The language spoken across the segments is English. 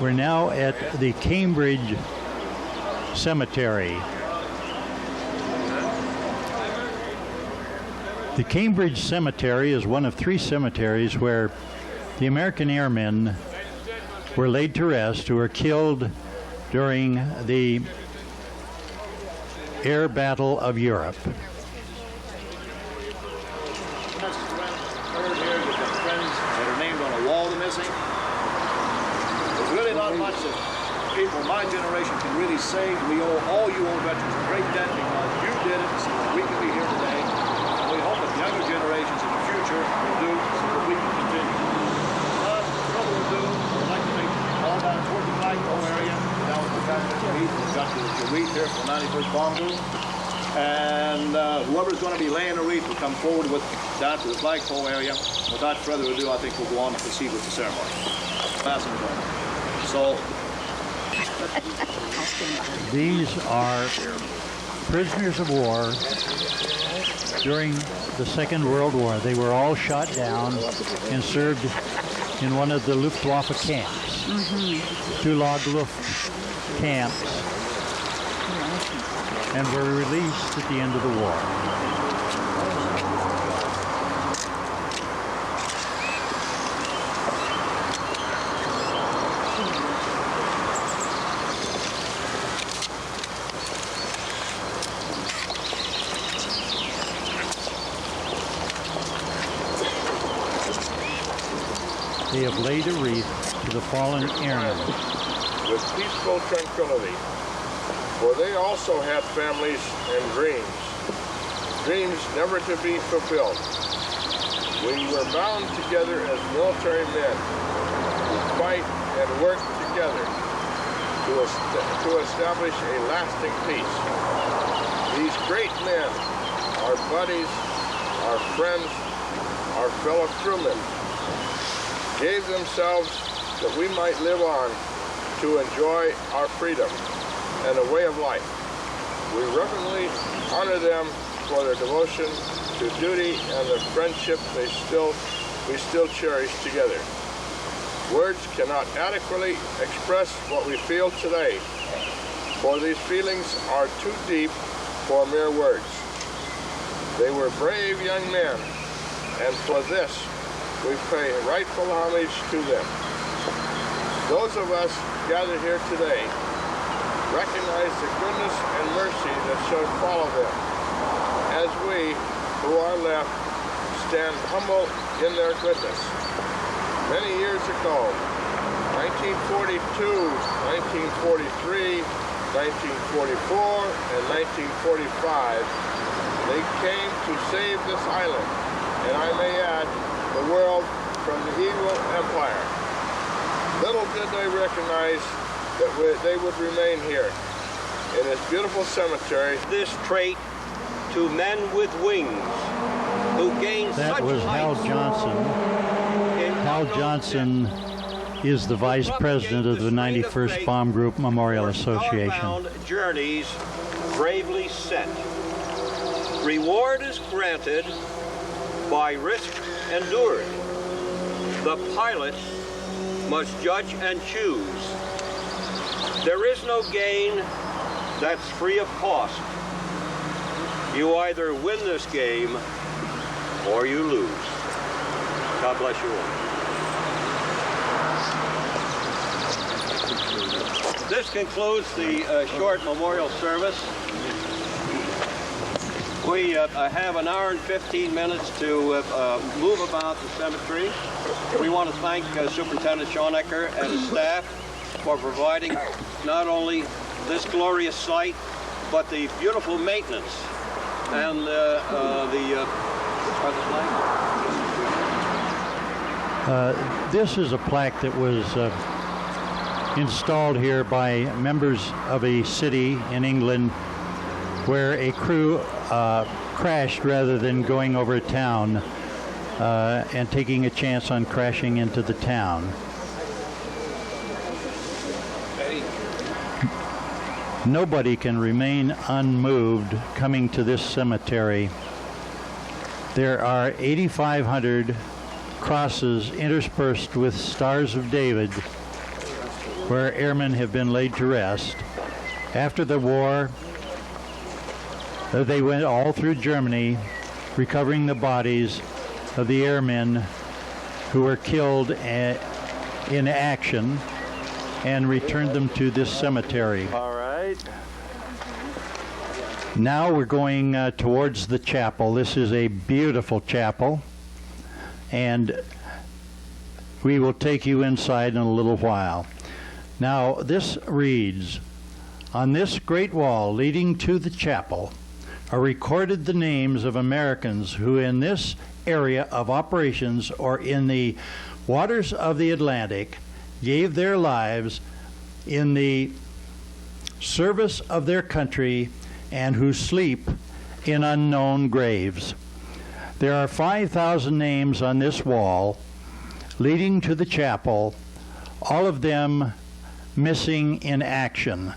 We're now at the Cambridge Cemetery. The Cambridge Cemetery is one of 3 cemeteries where the American airmen were laid to rest who were killed during the Air Battle of Europe. Heard here, you've got friends that are named on a wall they're missing. There's really not much that people my generation can really say. We owe all you old veterans a great debt because you did it so that we can be here today. And we hope that younger generations in the future will do so that we can continue. Without further ado, I'd like to make all down toward the flagpole area. Down with the fact that we've got the wreath here from the 91st Bomb Group. And whoever's going to be laying the wreath will come forward with down to the flagpole area. Without further ado, I think we'll go on and proceed with the ceremony. Fasten it on. So these are prisoners of war during the Second World War. They were all shot down and served in one of the Luftwaffe camps, Gulag Luft camps, and were released at the end of the war. They have laid a wreath to the fallen airmen with peaceful tranquility, for they also had families and dreams never to be fulfilled. We were bound together as military men to fight and work together to establish a lasting peace. These great men, our buddies, our friends, our fellow crewmen, gave themselves that we might live on to enjoy our freedom and a way of life. We reverently honor them for their devotion to duty and the friendship we still cherish together. Words cannot adequately express what we feel today, for these feelings are too deep for mere words. They were brave young men, and for this we pay rightful homage to them. Those of us gathered here today recognize the goodness and mercy that shall follow them, as we, who are left, stand humble in their goodness. Many years ago, 1942, 1943, 1944, and 1945, they came to save this island, and I may add, the world from the evil empire. Little did they recognize that they would remain here in this beautiful cemetery. This trait to men with wings who gained That such was Hal heights Johnson. Hal Johnson is the vice president of the 91st Bomb Group Memorial Association. Outbound journeys bravely set. Reward is granted by risk endured. The pilot must judge and choose. There is no gain that's free of cost. You either win this game or you lose. God bless you all. This concludes the short memorial service. We have an hour and 15 minutes to move about the cemetery. We want to thank Superintendent Schoenecker and his staff for providing not only this glorious site, but the beautiful maintenance and this is a plaque that was installed here by members of a city in England where a crew crashed rather than going over a town and taking a chance on crashing into the town. Nobody can remain unmoved coming to this cemetery. There are 8,500 crosses interspersed with stars of David where airmen have been laid to rest. After the war, they went all through Germany, recovering the bodies of the airmen who were killed in action, and returned them to this cemetery. All right. Now we're going towards the chapel. This is a beautiful chapel, and we will take you inside in a little while. Now this reads, "On this great wall leading to the chapel are recorded the names of Americans who in this area of operations or in the waters of the Atlantic gave their lives in the service of their country and who sleep in unknown graves. There are 5,000 names on this wall leading to the chapel, all of them missing in action.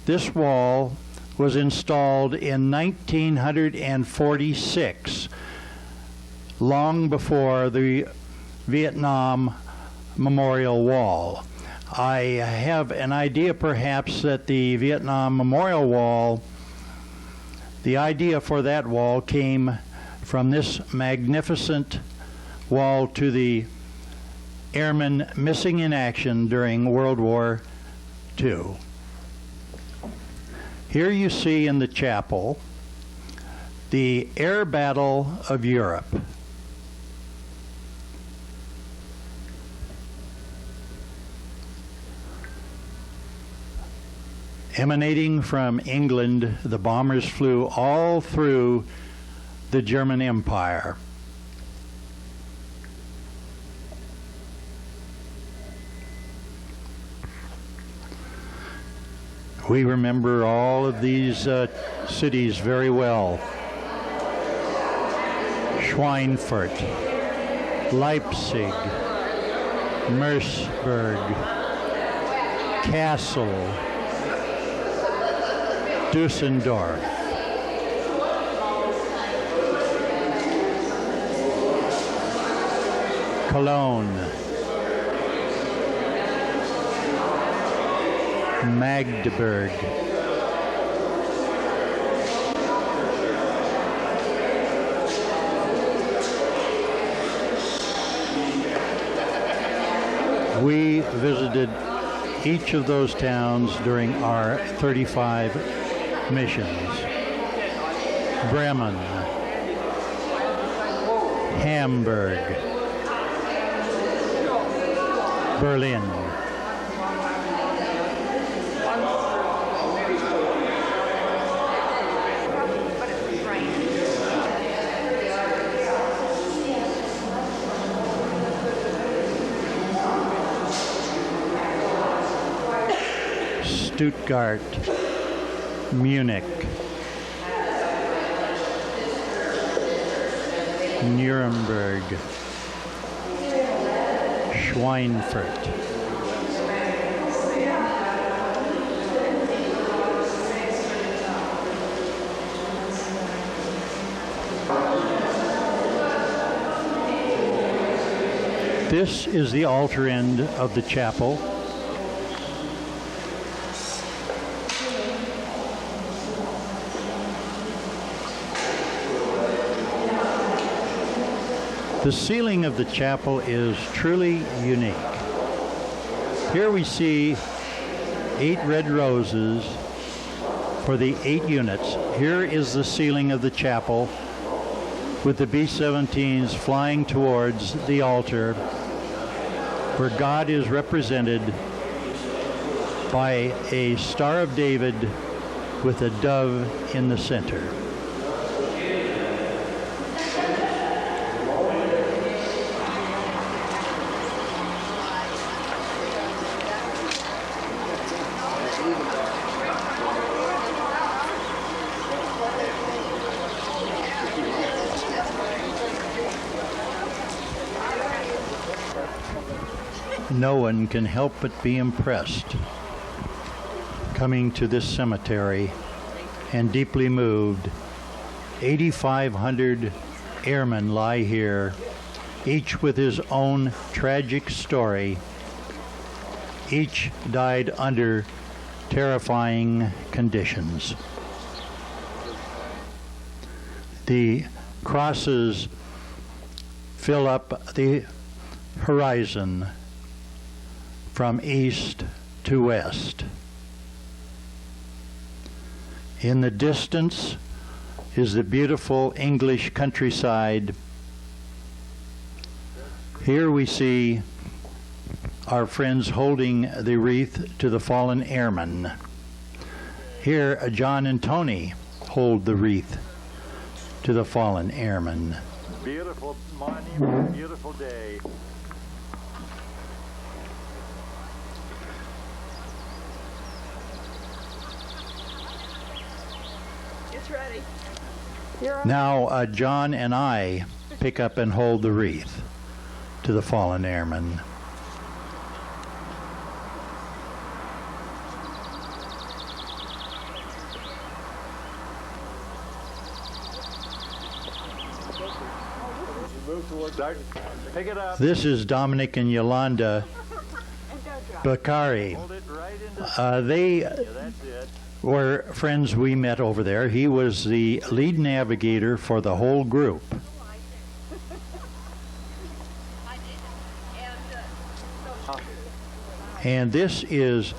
This wall was installed in 1946, long before the Vietnam Memorial Wall. I have an idea perhaps that the Vietnam Memorial Wall, the idea for that wall came from this magnificent wall to the airmen missing in action during World War II. Here you see in the chapel the air battle of Europe. Emanating from England, the bombers flew all through the German Empire. We remember all of these cities very well. Schweinfurt, Leipzig, Merseburg, Kassel, Düsseldorf. Cologne, Magdeburg, we visited each of those towns during our 35 missions. Bremen, Hamburg, Berlin, Stuttgart, Munich, Nuremberg, Schweinfurt. This is the altar end of the chapel. The ceiling of the chapel is truly unique. Here we see 8 red roses for the 8 units. Here is the ceiling of the chapel with the B-17s flying towards the altar where God is represented by a Star of David with a dove in the center. No one can help but be impressed coming to this cemetery and deeply moved. 8,500 airmen lie here, each with his own tragic story, Each died under terrifying conditions. The crosses fill up the horizon from east to west. In the distance is the beautiful English countryside. Here we see our friends holding the wreath to the fallen airmen. Here, John and Tony hold the wreath to the fallen airmen. Beautiful monument, beautiful day. It's ready. Now, John and I pick up and hold the wreath to the fallen airmen. Pick it up. This is Dominic and Yolanda Bakari. Hold it right into They that's it. were friends we met over there. He was the lead navigator for the whole group. And this is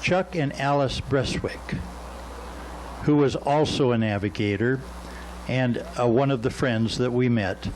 Chuck and Alice Breswick, who was also a navigator and one of the friends that we met